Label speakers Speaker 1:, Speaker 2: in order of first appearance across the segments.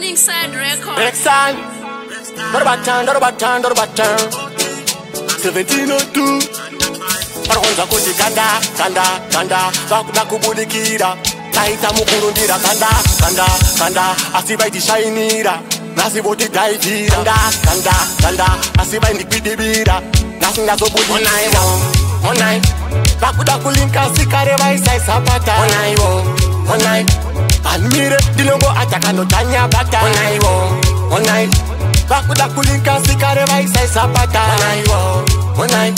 Speaker 1: Morningside Records.
Speaker 2: Rexan, Dorobatan 1702 Paronza kuti kanda Vakuda kubulikira Taita mukurundira kanda Asiba itishainira Nasi voti daivira Kanda Asiba indikwidibira Nasi ngazobulikira Onai Vakuda kulinka sikare vaisai sapata Onai Admire dilongo atakano tanya bata Onai Vakuda kulinka sikare vaisai sapata Onai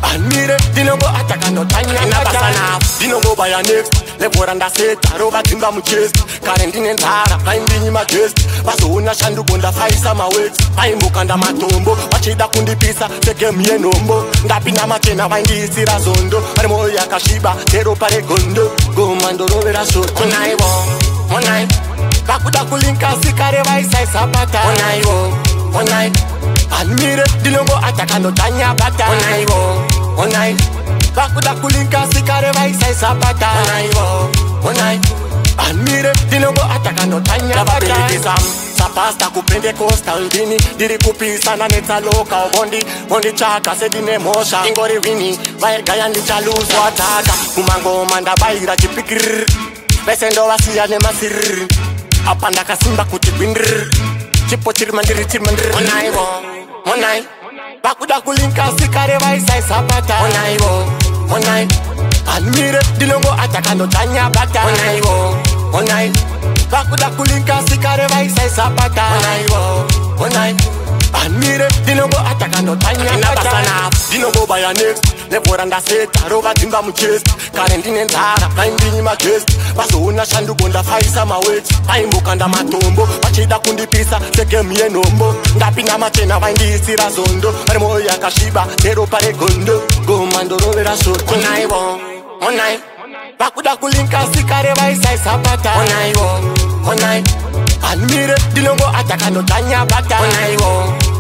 Speaker 2: Admire dilongo atakano tanya bata Dilongo baya next Levoranda seta roba timba mu chest Karendine nzara Paimbi ma guest Vazoona shandu gonda faisa ma weights Paimbukanda matombo Wachida kundipisa Seke mie nombo Ndapina machena vaindisira zondo Marimo yakashiba Tero pare gondo Gomando rovera short Onai Vakuda kulinka sikare vaisai sapata Onai Admire dilongo atakano tanya bata Onai Vakuda kulinka sikare vaisai sapata Onai Admire dilongo atakano tanya bata Sapasta kupende costa ndini Diri kupisa na neta loka Bondi chaka sedine mosha Ingori wini Vaegaya ndi chalusu ataka Kumango manda baira chipikir Vesendo wasia ne masir Apanda kasimba kutibindir Chipo chirmandir Onai Vakuda kulinka sikare vaisai sapata Onai Admire dilongo atakano tanya bata Onai Vakuda kulinka sikare vaisai sapata Onai Admire dilongo atakano tanya bata Dilongo baya next Levoranda seta roba timba mu chest Karendine nzara Paimbi ma guest Vazoona shandu gonda faisa ma weights Paimbukanda matombo Wachida kundipisa Seke mie nombo Ndapina machena vaindisira zondo Marimo yakashiba Tero pare gondo Gomando rovera short Onai Vakuda kulinka sikare vaisai sapata Onai Admire dilongo atakano tanya bata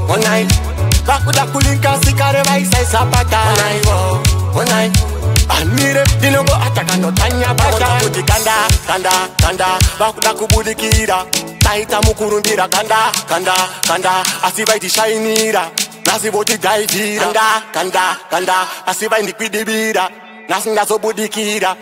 Speaker 2: Onai Vakuda kulinka sikare vaisai sapata Onai Admire dilongo atakano tanya bata Kuti kanda Vakuda kubulikira Taita mukurundira kanda Asiba itishainira Nasi voti daivira Kanda Asiba indikwidibira Nasi ngazobudikira